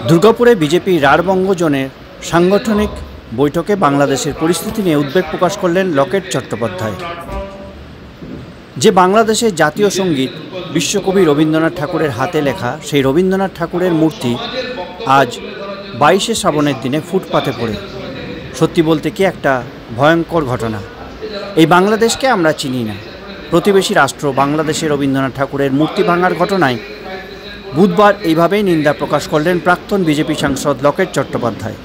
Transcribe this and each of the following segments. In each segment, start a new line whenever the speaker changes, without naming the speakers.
দুর্গাপুরে বিজেপি রাঢ়বঙ্গ জোনের সাংগঠনিক বৈঠকে বাংলাদেশের পরিস্থিতি নিয়ে উদ্বেগ প্রকাশ করলেন লকেট চট্টোপাধ্যায়। যে বাংলাদেশের জাতীয় সঙ্গীত বিশ্বকবি রবীন্দ্রনাথ ঠাকুরের হাতে লেখা, সেই রবীন্দ্রনাথ ঠাকুরের মূর্তি আজ 22শে শ্রাবণের দিনে ফুটপাতে পড়ে, সত্যি বলতে কি একটা ভয়ঙ্কর ঘটনা। এই বাংলাদেশকে আমরা চিনি না। প্রতিবেশী রাষ্ট্র বাংলাদেশে রবীন্দ্রনাথ ঠাকুরের মূর্তি ভাঙার ঘটনায় বুধবার এইভাবেই নিন্দা প্রকাশ করলেন প্রাক্তন বিজেপি সাংসদ লকেট চট্টোপাধ্যায়।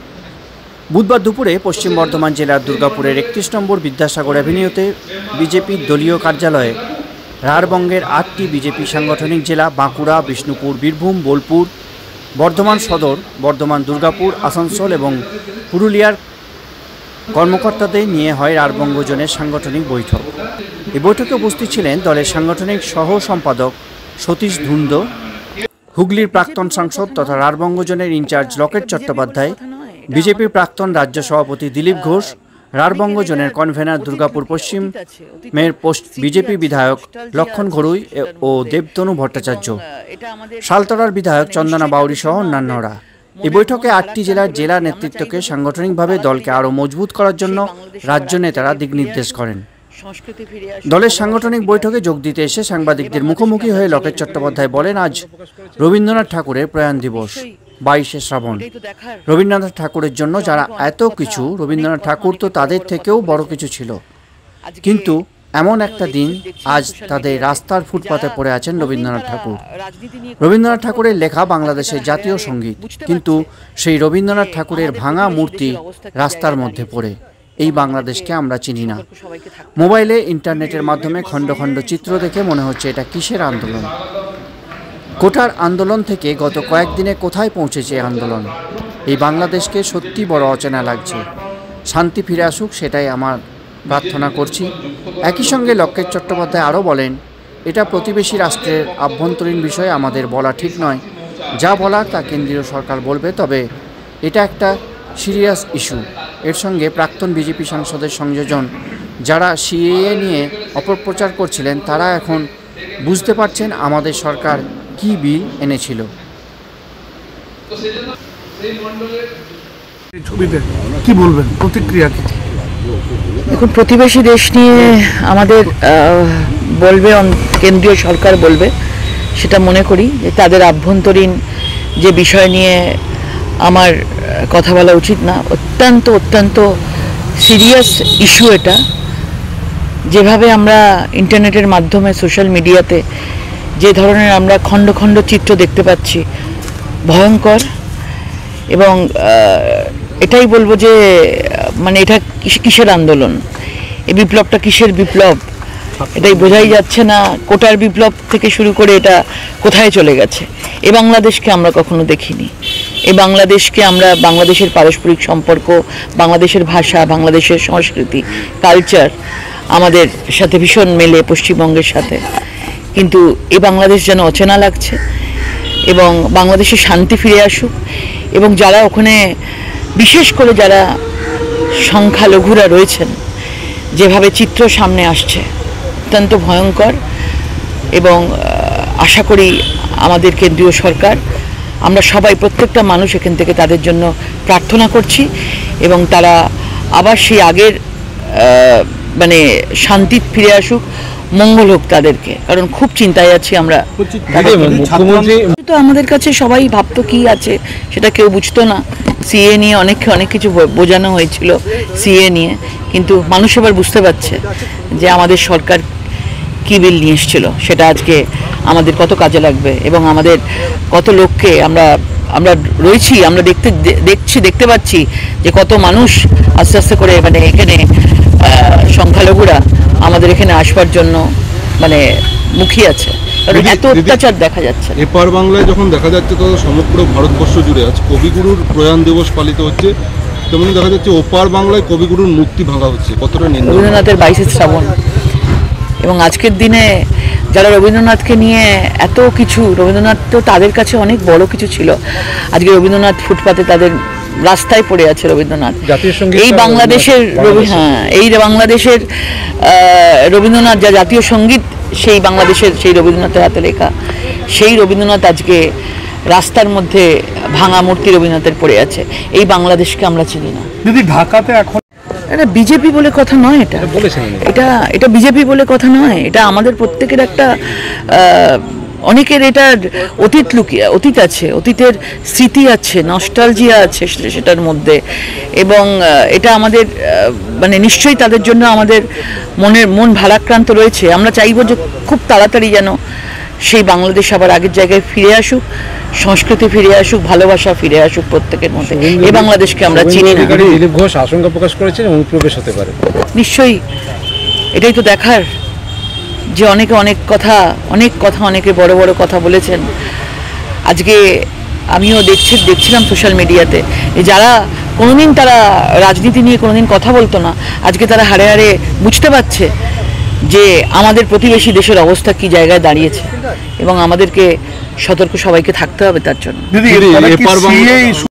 বুধবার দুপুরে পশ্চিম বর্ধমান জেলার দুর্গাপুরের 31 নম্বর বিদ্যাসাগর অ্যাভিনিউতে বিজেপির দলীয় কার্যালয়ে রাঢ়বঙ্গের 8টি বিজেপি সাংগঠনিক জেলা বাঁকুড়া, বিষ্ণুপুর, বীরভূম, বোলপুর, বর্ধমান সদর, বর্ধমান, দুর্গাপুর, আসানসোল এবং পুরুলিয়ার কর্মকর্তাদের নিয়ে হয় রাঢ়বঙ্গ জোনের সাংগঠনিক বৈঠক। এই বৈঠকে উপস্থিত ছিলেন দলের সাংগঠনিক সহ সম্পাদক সতীশ ধুন্দ, হুগলির প্রাক্তন সাংসদ তথা রাঢ়বঙ্গ জোনের ইনচার্জ লকেট চট্টোপাধ্যায়, বিজেপির প্রাক্তন রাজ্য সভাপতি দিলীপ ঘোষ, রাঢ়বঙ্গ জোনের কনভেনার দুর্গাপুর পশ্চিমের বিজেপি বিধায়ক লক্ষণ ঘড়ুই ও দেবতনু ভট্টাচার্য, শালতরার বিধায়ক চন্দনা বাউরি সহ অন্যান্যরা। এই বৈঠকে 8টি জেলার জেলা নেতৃত্বকে সাংগঠনিকভাবে দলকে আরও মজবুত করার জন্য রাজ্য নেতারা দিকনির্দেশ করেন। দলের সাংগঠনিক বৈঠকে যোগ দিতে এসে সাংবাদিকদের মুখোমুখি হয়ে লকেট চট্টোপাধ্যায় বলেন, আজ রবীন্দ্রনাথ ঠাকুরের প্রয়াণ দিবস, 22শে শ্রাবণ। রবীন্দ্রনাথ ঠাকুরের জন্য যারা এত কিছু, রবীন্দ্রনাথ ঠাকুর তো তাদের থেকেও বড় কিছু ছিল, কিন্তু এমন একটা দিন আজ তাদের রাস্তার ফুটপাতে পড়ে আছেন রবীন্দ্রনাথ ঠাকুর। রবীন্দ্রনাথ ঠাকুরের লেখা বাংলাদেশের জাতীয় সঙ্গীত, কিন্তু সেই রবীন্দ্রনাথ ঠাকুরের ভাঙা মূর্তি রাস্তার মধ্যে পড়ে। এই বাংলাদেশকে আমরা চিনি না। মোবাইলে ইন্টারনেটের মাধ্যমে খণ্ড খণ্ড চিত্র দেখে মনে হচ্ছে এটা কিসের আন্দোলন। কোটার আন্দোলন থেকে গত কয়েকদিনে কোথায় পৌঁছেছে আন্দোলন। এই বাংলাদেশকে সত্যি বড় অচেনা লাগছে। শান্তি ফিরে আসুক, সেটাই আমার প্রার্থনা করছি। একই সঙ্গে লকেট চট্টোপাধ্যায় আরও বলেন, এটা প্রতিবেশী রাষ্ট্রের আভ্যন্তরীণ বিষয়, আমাদের বলা ঠিক নয়। যা বলার তা কেন্দ্রীয় সরকার বলবে, তবে এটা একটা সিরিয়াস ইস্যু। এর সঙ্গে প্রাক্তন বিজেপি সাংসদের সংযোজন, যারা সিএএ নিয়ে অপপ্রচার করছিলেন, তারা এখন বুঝতে পারছেন আমাদের সরকার কি বিল এনেছিল।
কি বলবেন, প্রতিক্রিয়া কি?
এখন প্রতিবেশী দেশ নিয়ে আমাদের বলবে, কেন্দ্রীয় সরকার বলবে, সেটা মনে করি যে তাদের আভ্যন্তরীণ যে বিষয় নিয়ে আমার কথা বলা উচিত না। অত্যন্ত অত্যন্ত সিরিয়াস ইস্যু এটা। যেভাবে আমরা ইন্টারনেটের মাধ্যমে সোশ্যাল মিডিয়াতে যে ধরনের আমরা খণ্ড খণ্ড চিত্র দেখতে পাচ্ছি, ভয়ঙ্কর। এবং এটাই বলবো যে মানে এটা কিসের আন্দোলন, এই বিপ্লবটা কিসের বিপ্লব, এটাই বোঝাই যাচ্ছে না। কোটার বিপ্লব থেকে শুরু করে এটা কোথায় চলে গেছে। এই বাংলাদেশকে আমরা কখনো দেখিনি। এই বাংলাদেশকে আমরা, বাংলাদেশের পারস্পরিক সম্পর্ক, বাংলাদেশের ভাষা, বাংলাদেশের সংস্কৃতি, কালচার আমাদের সাথে ভীষণ মেলে, পশ্চিমবঙ্গের সাথে। কিন্তু এই বাংলাদেশ যেন অচেনা লাগছে। এবং বাংলাদেশে শান্তি ফিরে আসুক। এবং যারা ওখানে, বিশেষ করে যারা সংখ্যালঘুরা রয়েছেন, যেভাবে চিত্র সামনে আসছে অত্যন্ত ভয়ঙ্কর। এবং আশা করি আমাদের কেন্দ্রীয় সরকার, আমরা সবাই, প্রত্যেকটা মানুষ এখান থেকে তাদের জন্য প্রার্থনা করছি এবং তারা আবার সেই আগের মানে শান্তি ফিরে আসুক, মঙ্গল হোক তাদেরকে। কারণ খুব চিন্তায় আছি আমরা। তো আমাদের কাছে সবাই ভাবতো কি আছে, সেটা কেউ বুঝতো না। সিএ নিয়ে অনেক কিছু বোঝানো হয়েছিল, সিএ নিয়ে, কিন্তু মানুষ এবার বুঝতে পারছে যে আমাদের সরকার কী বিল নিয়ে এসেছিল, সেটা আজকে আমাদের কত কাজে লাগবে। এবং আমাদের কত লোককে আমরা রয়েছি, আমরা দেখতে পাচ্ছি যে কত মানুষ আস্তে আস্তে করে মানে এখানে সংখ্যালঘুরা আমাদের এখানে আসবার জন্য মানে মুখিয়ে আছে। কারণ এত অত্যাচার দেখা যাচ্ছে।
এপার বাংলায় যখন দেখা যাচ্ছে, তো সমগ্র ভারতবর্ষ জুড়ে আজ কবিগুরুর প্রয়াণ দিবস পালিত হচ্ছে, তেমন দেখা যাচ্ছে ওপার বাংলায় কবিগুরুর মূর্তি ভাঙা হচ্ছে। কতটা নিন্দা।
রবীন্দ্রনাথের 22শে শ্রাবণ এবং আজকের দিনে যারা রবীন্দ্রনাথকে নিয়ে এত কিছু, রবীন্দ্রনাথ তো তাদের কাছে অনেক বড় কিছু ছিল। আজকে রবীন্দ্রনাথ ফুটপাতে তাদের রাস্তায় পড়ে আছে রবীন্দ্রনাথ। এই বাংলাদেশের বাংলাদেশের রবীন্দ্রনাথ যা জাতীয় সঙ্গীত, সেই বাংলাদেশের সেই রবীন্দ্রনাথের হাতে লেখা, সেই রবীন্দ্রনাথ আজকে রাস্তার মধ্যে ভাঙা মূর্তি রবীন্দ্রনাথের পড়ে আছে। এই বাংলাদেশকে আমরা চিনি না।
দিদি ঢাকাতে এখন
এটা বিজেপি বলে কথা নয়, এটা বিজেপি বলে কথা নয়, এটা আমাদের প্রত্যেকের একটা অনেকের এটা অতীত আছে, অতীতের স্মৃতি আছে, নস্টালজিয়া আছে সেটার মধ্যে, এবং এটা আমাদের মানে নিশ্চয়ই তাদের জন্য আমাদের মন ভারাক্রান্ত রয়েছে। আমরা চাইবো যে খুব তাড়াতাড়ি যেন সেই বাংলাদেশ আবার আগের জায়গায় ফিরে আসুক, সংস্কৃতি ফিরে আসুক, ভালোবাসা ফিরে আসুক প্রত্যেকের মধ্যে। এই বাংলাদেশকে আমরা চিনি না।
দিলীপ ঘোষ আশঙ্কা প্রকাশ করেছেন অনুপ্রবেশ হতে পারে।
নিশ্চয়ই এটাই তো দেখার, যে অনেকে অনেকে বড় বড় কথা বলেছেন। আজকে আমিও দেখছিলাম সোশ্যাল মিডিয়াতে যারা কোনোদিন তারা রাজনীতি নিয়ে কোনোদিন কথা বলতো না, আজকে তারা হাড়ে হাড়ে বুঝতে পারছে যে আমাদের প্রতিবেশী দেশের অবস্থা কি জায়গায় দাঁড়িয়েছে, এবং আমাদেরকে সতর্ক সবাইকে থাকতে হবে তার জন্য।
দিদি
দিদি,
তারা কি
এপার বাংলা-
CA